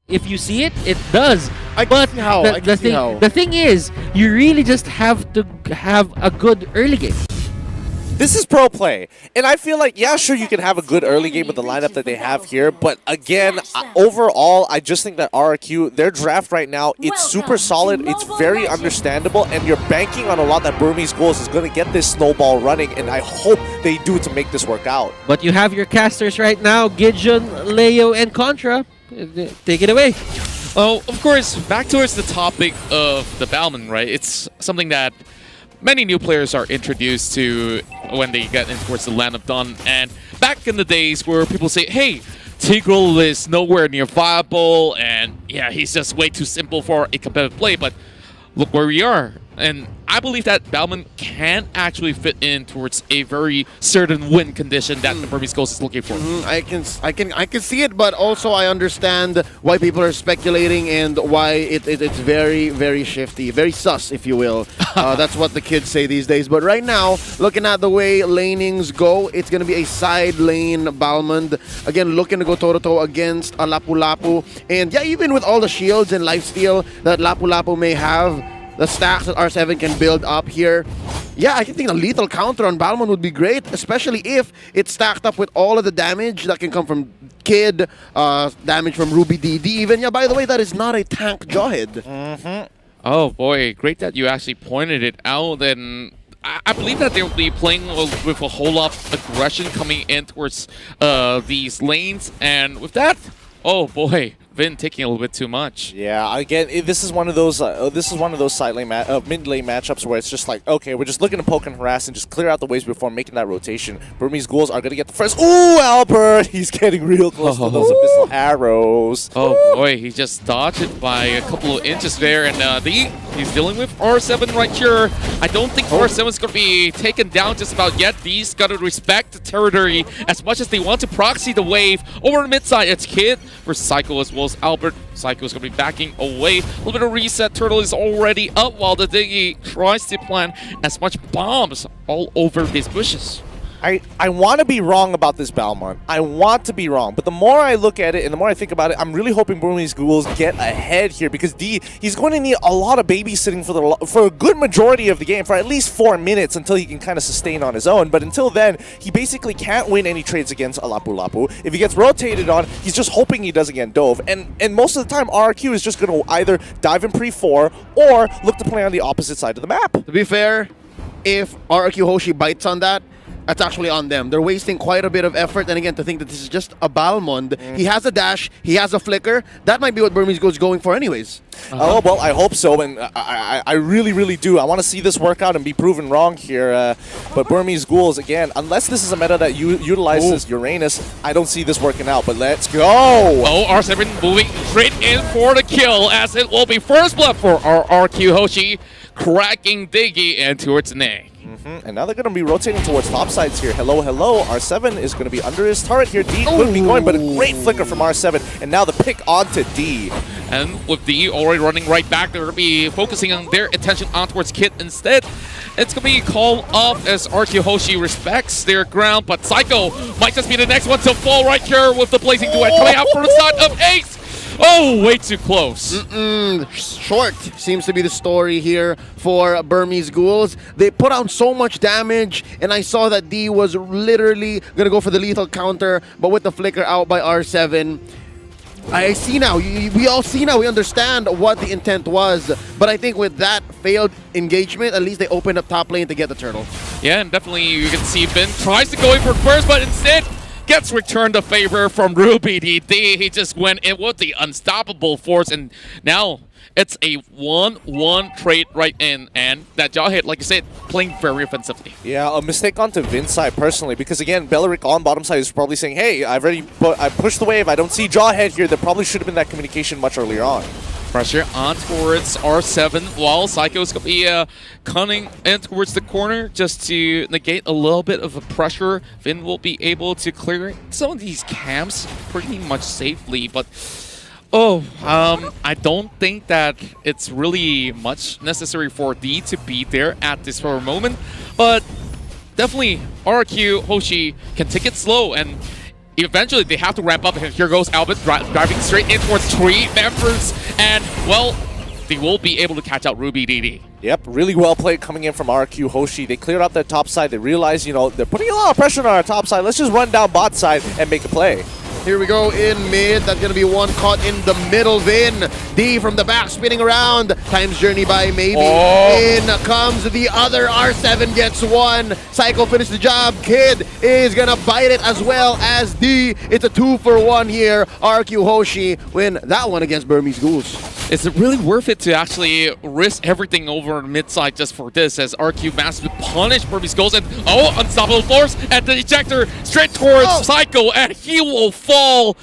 If you see it, it does. I can see how. I can see how. The thing is, you really just have to have a good early game. This is pro play, and I feel like, yeah, sure, you can have a good early game with the lineup that they have here, but again, overall, I just think that RRQ, their draft right now, it's super solid, it's very understandable, and you're banking on a lot that Burmese Ghouls is going to get this snowball running, and I hope they do to make this work out. But you have your casters right now, Gideon, Leo, and Contra. Take it away. Oh, of course, back towards the topic of the Balman, right? It's something that many new players are introduced to when they get in towards the Land of Dawn. And back in the days where people say, hey, Tigreal is nowhere near viable, and yeah, he's just way too simple for a competitive play, but look where we are. And I believe that Balman can actually fit in towards a very certain win condition that the Burmese Ghouls is looking for. I can see it, but also I understand why people are speculating and why it's very, very shifty, very sus, if you will. That's what the kids say these days. But right now, looking at the way lanings go, it's going to be a side lane Balmond. Again, looking to go toe-to-toe against a Lapu-Lapu. And yeah, even with all the shields and lifesteal that Lapu-Lapu may have, the stacks that R7 can build up here. Yeah, I think a lethal counter on Balmond would be great, especially if it's stacked up with all of the damage that can come from Kid, damage from Ruby DD even. Yeah, by the way, that is not a tank Jawhead. Oh boy, great that you actually pointed it out. And I believe that they'll be playing with a whole lot of aggression coming in towards these lanes. And with that, oh boy, Vin taking a little bit too much. Yeah, again, this is one of those side lane mid lane matchups where it's just like, okay, we're just looking to poke and harass and just clear out the waves before making that rotation. Burmese Ghouls are gonna get the first. Ooh, Albert! He's getting real close to those abyssal arrows. Oh boy, he just dodged it by a couple of inches there, and he's dealing with R7 right here. I don't think R7 is gonna be taken down just about yet. D's gotta respect the territory as much as they want to proxy the wave. Over the mid side, it's Kid versus Psycho as well as Albert. Psycho is going to be backing away. A little bit of reset. Turtle is already up while the Diggy tries to plant as much bombs all over these bushes. I want to be wrong about this Balmond. I want to be wrong. But the more I look at it and the more I think about it, I'm really hoping Burmese Ghouls get ahead here because he's going to need a lot of babysitting for a good majority of the game, for at least 4 minutes until he can kind of sustain on his own. But until then, he basically can't win any trades against a Lapu-Lapu. If he gets rotated on, he's just hoping he doesn't get dove. And most of the time, RRQ is just going to either dive in pre-4 or look to play on the opposite side of the map. To be fair, if RRQ Hoshi bites on that, that's actually on them. They're wasting quite a bit of effort. And again, to think that this is just a Balmond. He has a dash, he has a flicker. That might be what Burmese Ghouls going for anyways. Oh, well, I hope so. And I really, really do. I want to see this work out and be proven wrong here. But Burmese Ghouls, again, unless this is a meta that utilizes Uranus, I don't see this working out. But let's go. Oh, R7 moving straight in for the kill, as it will be first blood for RRQ Hoshi, cracking Diggy and towards Nay. And now they're going to be rotating towards top sides here. Hello, hello. R7 is going to be under his turret here. D could be going, but a great flicker from R7. And now the pick onto D. And with D already running right back, they're going to be focusing on their attention on towards Kit instead. It's going to be called off as RRQ Hoshi respects their ground, but Psycho might just be the next one to fall right here with the Blazing Duet coming out for the side of Ace. Oh, way too close. Short seems to be the story here for Burmese Ghouls. They put out so much damage, and I saw that D was literally going to go for the lethal counter, but with the flicker out by R7. I see now, we all see now, we understand what the intent was, but I think with that failed engagement, at least they opened up top lane to get the turtle. Yeah, and definitely you can see Ben tries to go in for first, but instead gets returned the favor from Ruby DD. He just went in with the unstoppable force, and now it's a 1-1 trade right in, and that Jawhead, like you said, playing very offensively. Yeah, a mistake onto Vin's side personally, because again, Belleric on bottom side is probably saying, hey, I pushed the wave, I don't see Jawhead here. There probably should have been that communication much earlier on. Pressure on towards R7 while Psycho's going to be cutting in towards the corner just to negate a little bit of a pressure. Vin will be able to clear some of these camps pretty much safely, but I don't think that it's really much necessary for D to be there at this very moment, but definitely RRQ Hoshi can take it slow, and eventually they have to ramp up, and here goes Albert driving straight in towards 3 members, and well, they will be able to catch out Ruby DD. Yep, really well played coming in from RRQ Hoshi. They cleared up their top side. They realized, you know, they're putting a lot of pressure on our top side. Let's just run down bot side and make a play. Here we go in mid. That's going to be one caught in the middle. Vin. D from the back spinning around. Time's journey by maybe. In comes the other. R7 gets one. Psycho finished the job. Kid is going to bite it as well as D. It's a 2-for-1 here. RRQ Hoshi win that one against Burmese Ghouls. Is it really worth it to actually risk everything over mid-side just for this, as RQ manages to punish Burmese Ghouls, and unstoppable force, and the ejector straight towards Psycho, and he will fall.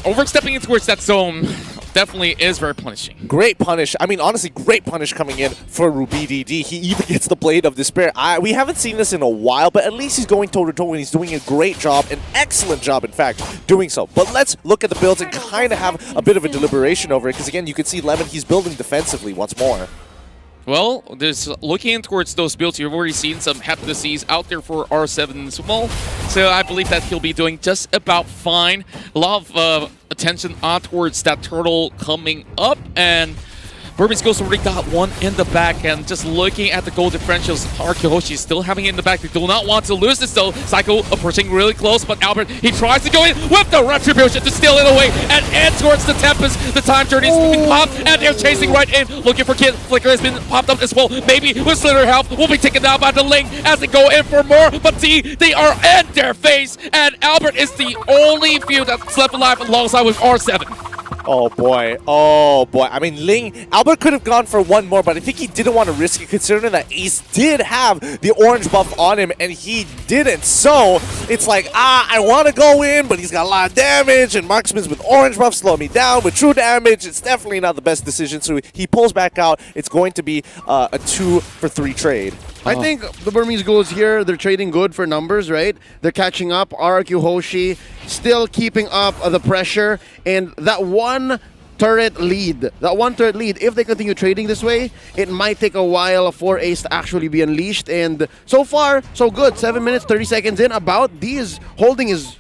Overstepping in towards that zone definitely is very punishing. Great punish. I mean, honestly, great punish coming in for Ruby DD. He even gets the Blade of Despair. We haven't seen this in a while, but at least he's going toe-to-toe, and he's doing a great job, an excellent job, in fact, doing so. But let's look at the builds and kind of have a bit of a deliberation over it, because again, you can see Lemon, he's building defensively once more. Well, there's looking towards those builds, you've already seen some hepatises out there for R7 as well. So I believe that he'll be doing just about fine. A lot of attention on towards that turtle coming up, and Burmese Ghouls already got one in the back, and just looking at the goal differentials, RRQ Hoshi is still having it in the back. They do not want to lose this though. Psycho approaching really close, but Albert, he tries to go in with the Retribution to steal it away, and in towards the Tempest. The time journey is being popped, and they're chasing right in, looking for Kid. Flicker has been popped up as well. Maybe with Slither Health will be taken down by the Ling as they go in for more, but see, they are in their face, and Albert is the only few that's left alive alongside with R7. Oh boy, oh boy. I mean, Ling, Albert could have gone for one more, but I think he didn't want to risk it, considering that Ace did have the orange buff on him, and he didn't. So it's like, I want to go in, but he's got a lot of damage, and Marksman's with orange buff slow me down with true damage. It's definitely not the best decision, so he pulls back out. It's going to be a 2-for-3 trade. I think the Burmese Ghouls here, they're trading good for numbers, right? They're catching up. RRQ Hoshi still keeping up the pressure, and that one turret lead, if they continue trading this way, it might take a while for Ace to actually be unleashed. And so far, so good. 7 minutes, 30 seconds in. About D is holding his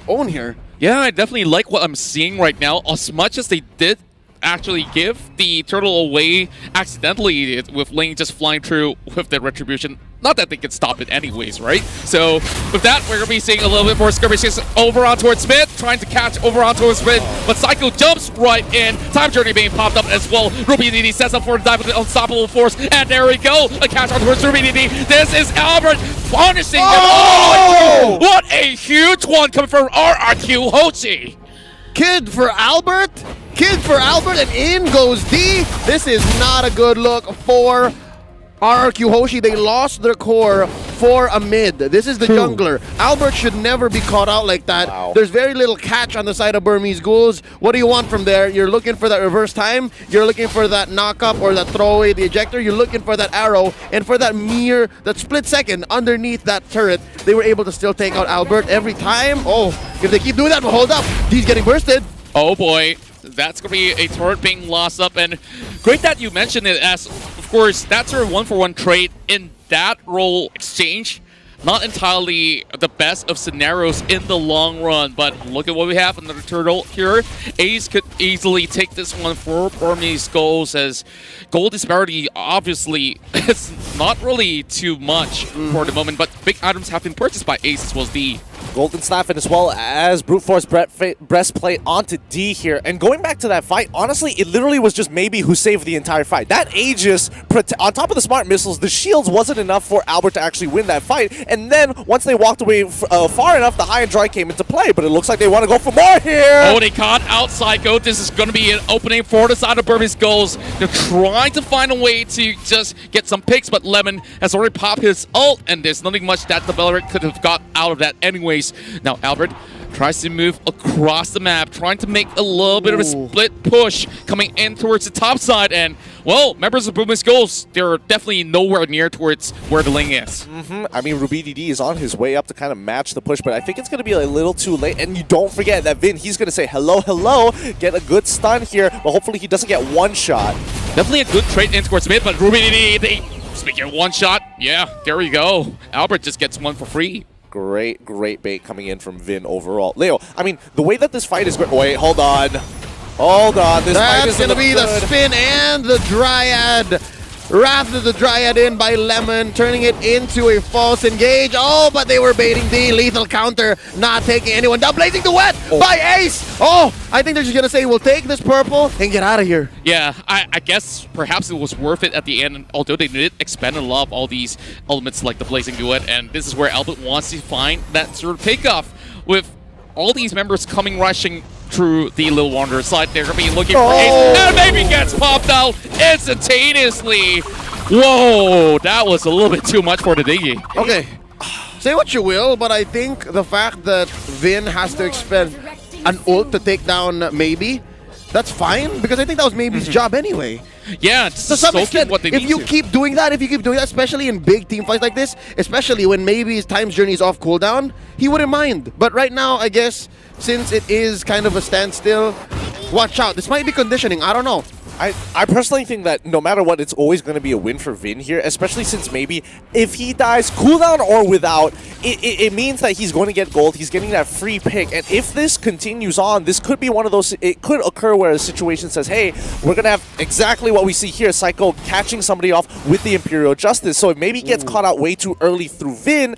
own here. Yeah, I definitely like what I'm seeing right now. As much as they did actually give the turtle away accidentally with Ling just flying through with the Retribution. Not that they can stop it anyways, right? So with that, we're going to be seeing a little bit more skirmishes over on towards Smith, trying to catch over on towards Smith, but Psycho jumps right in. Time Journey being popped up as well. Ruby DD sets up for a dive with the unstoppable force, and there we go. A catch on towards Ruby DD. This is Albert punishing him. Oh! What a huge one coming from RRQ Hoshi. Kid for Albert, and in goes D. This is not a good look for RRQ Hoshi. They lost their core for a mid. This is the jungler. Albert should never be caught out like that. Wow. There's very little catch on the side of Burmese Ghouls. What do you want from there? You're looking for that reverse time. You're looking for that knock-up or that throw away the ejector. You're looking for that arrow. And for that split second underneath that turret, they were able to still take out Albert every time. Oh, if they keep doing that, well, hold up. He's getting bursted. Oh boy, that's going to be a turret being lost up, and great that you mentioned it, as of course that's a 1-for-1 trade in that role exchange. Not entirely the best of scenarios in the long run, but look at what we have. Another turtle here. Ace could easily take this one for Burmese Ghouls, as goal disparity obviously is not really too much for the moment, but big items have been purchased by Ace as well as D. Golden Staff, and as well as Brute Force Breastplate onto D here. And going back to that fight, honestly, it literally was just maybe who saved the entire fight. That Aegis, on top of the smart missiles, the shields wasn't enough for Albert to actually win that fight. And then, once they walked away far enough, the high and dry came into play. But it looks like they want to go for more here. Oh, they caught out Psycho. This is going to be an opening for the side of Burmese Ghouls. They're trying to find a way to just get some picks, but Lemon has already popped his ult, and there's nothing much that the Valorant could have got out of that anyways. Now Albert tries to move across the map, trying to make a little bit of a split push coming in towards the top side, and well, members of Burmese Ghouls, they're definitely nowhere near towards where the Ling is. I mean, Ruby DD is on his way up to kind of match the push, but I think it's going to be a little too late. And you don't forget that Vin, he's going to say hello, hello, get a good stun here, but hopefully he doesn't get one shot. Definitely a good trade in towards mid, but Ruby DD, speaking of one shot, yeah, there we go. Albert just gets one for free. Great bait coming in from Vin overall. Leo, I mean, the way that this fight is going... Wait, hold on. Hold on. This fight is going to be good. the spin and the Dryad. Wrapped the Dryad in by Lemon, turning it into a false engage. Oh, but they were baiting the lethal counter, not taking anyone down. Blazing the wet by Ace. Oh, I think they're just going to say, we'll take this purple and get out of here. Yeah, I guess perhaps it was worth it at the end, although they did expend a lot of all these elements like the Blazing Duet, and this is where Albert wants to find that sort of takeoff with all these members coming rushing through the Little Wanderer side. They're going to be looking for Ace, and maybe gets popped out instantaneously. Whoa, that was a little bit too much for the Diggy. Okay, say what you will, but I think the fact that Vin has to expend an ult to take down Maybe, that's fine, because I think that was Maybe's job anyway. Yeah, just to some soaking extent, what they if need you to. keep doing that, especially in big team fights like this, especially when Maybe's Time's Journey is off cooldown, he wouldn't mind. But right now, I guess, since it is kind of a standstill, watch out. This might be conditioning, I don't know. I personally think that no matter what, it's always going to be a win for Vin here, especially since maybe if he dies cooldown or without, it means that he's going to get gold. He's getting that free pick. And if this continues on, this could be one of those, it could occur where a situation says, hey, we're going to have exactly what we see here, Psycho catching somebody off with the Imperial Justice. So if maybe he gets caught out way too early through Vin,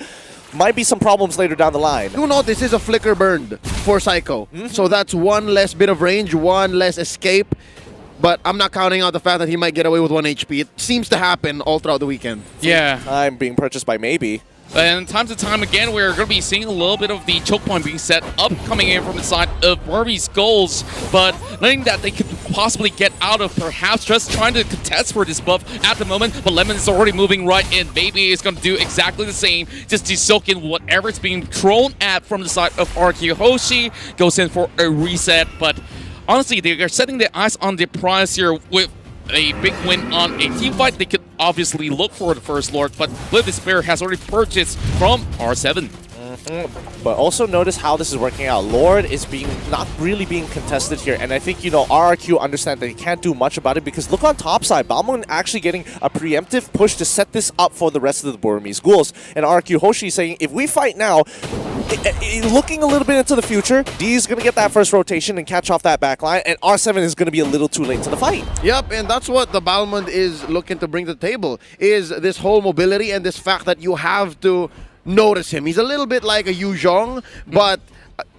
might be some problems later down the line. Do note this is a flicker burned for Psycho. So that's one less bit of range, one less escape. But I'm not counting out the fact that he might get away with 1 HP. It seems to happen all throughout the weekend. Yeah. I'm being purchased by Maybe. And time to time again, we're going to be seeing a little bit of the choke point being set up coming in from the side of Burmese Ghouls, but nothing that they could possibly get out of, perhaps just trying to contest for this buff at the moment, but Lemon is already moving right in. Baby is going to do exactly the same, just to soak in whatever is being thrown at from the side of RRQ Hoshi, goes in for a reset, but honestly, they are setting their eyes on the prize here with a big win on a team fight. They could obviously look for the first Lord, but Live Despair has already purchased from R7. But also notice how this is working out. Lord is not really being contested here, and I think, you know, RRQ understand that he can't do much about it because look on top side, Balmon actually getting a preemptive push to set this up for the rest of the Burmese Ghouls. And RRQ Hoshi saying, if we fight now, looking a little bit into the future, D is going to get that first rotation and catch off that back line, and R7 is going to be a little too late to the fight. Yep, and that's what the Balmond is looking to bring to the table, is this whole mobility and this fact that you have to notice him. He's a little bit like a Yu Zhong, but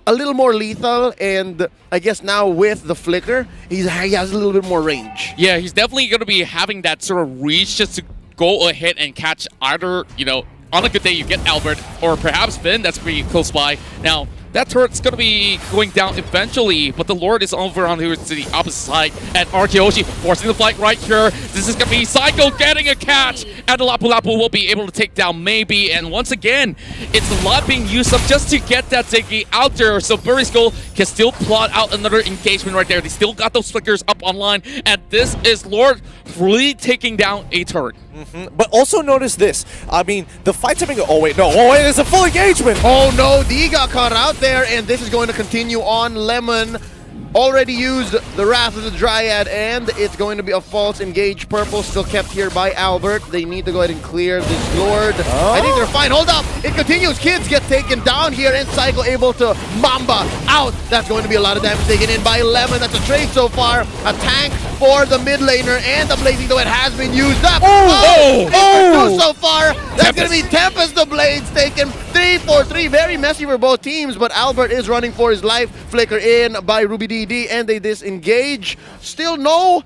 a little more lethal, and I guess now with the flicker, he has a little bit more range. Yeah, he's definitely going to be having that sort of reach just to go ahead and catch either, you know, on a good day you get Albert, or perhaps Finn, that's pretty close by. Now, that turret's going to be going down eventually, but the Lord is over on here to the opposite side, and RRQ Hoshi forcing the fight right here. This is going to be Psycho getting a catch, and the Lapu Lapu will be able to take down Maybe, and once again, it's a lot being used up just to get that Ziggy out there, so Burmese Ghouls can still plot out another engagement right there. They still got those flickers up online, and this is Lord really taking down a turret. But also notice this. I mean, the fight's having a... Oh, wait, it's a full engagement. Oh, no, D got caught out there, and this is going to continue on. Lemon already used the Wrath of the Dryad, and it's going to be a false engage. Purple still kept here by Albert. They need to go ahead and clear this Lord. I think they're fine. Hold up. It continues. Kids get taken down here, and Psycho able to Mamba out. That's going to be a lot of damage taken in by Lemon. That's a trade so far. A tank for the mid laner, and the Blazing Duet has been used up. Two so far. That's going to be Tempest the Blades taken 3-4-3. Very messy for both teams, but Albert is running for his life. Flicker in by Ruby DD, and they disengage. Still no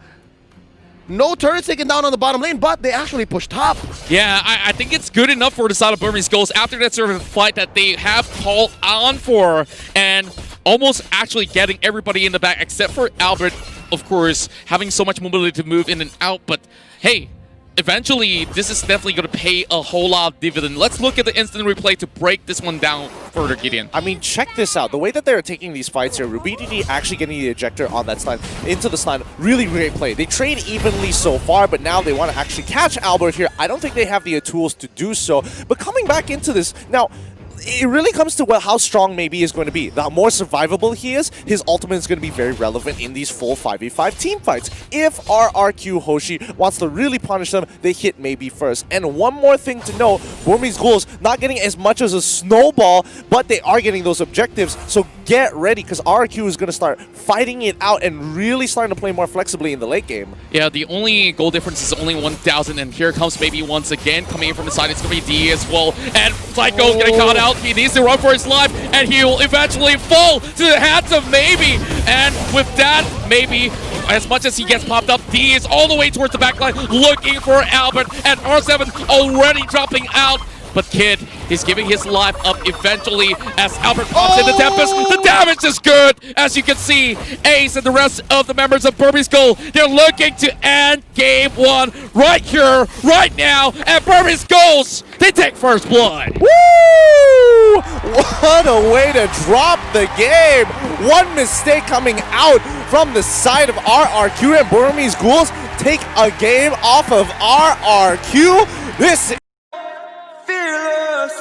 turrets taken down on the bottom lane, but they actually push top. Yeah, I think it's good enough for the side of Burmese Ghouls after that sort of fight that they have called on for, and almost actually getting everybody in the back except for Albert, of course, having so much mobility to move in and out. But hey, eventually, this is definitely going to pay a whole lot of dividend. Let's look at the instant replay to break this one down further, Gideon. I mean, check this out. The way that they're taking these fights here, Rubididi actually getting the ejector on that slide, into the slide, really great play. They trade evenly so far, but now they want to actually catch Albert here. I don't think they have the tools to do so. But coming back into this, now, it really comes to how strong maybe is going to be. The more survivable he is, his ultimate is going to be very relevant in these full 5v5 team fights. If RRQ Hoshi wants to really punish them, they hit maybe first. And one more thing to know, Burmese Ghouls not getting as much as a snowball, but they are getting those objectives. So get ready, because RRQ is going to start fighting it out and really starting to play more flexibly in the late game. Yeah, the only goal difference is only 1,000, and here comes maybe once again coming in from the side. It's going to be D as well, and Psycho's getting caught out. He needs to run for his life, and he will eventually fall to the hands of Maybe. And with that, Maybe, as much as he gets popped up, D is all the way towards the back line looking for Albert, and R7 already dropping out. But Kid is giving his life up eventually as Albert pops in the Tempest. The damage is good, as you can see. Ace and the rest of the members of Burmese Ghouls, they're looking to end Game 1 right here, right now. And Burmese Ghouls, they take first blood. Woo! What a way to drop the game. One mistake coming out from the side of RRQ, and Burmese Ghouls take a game off of RRQ. This Fearless.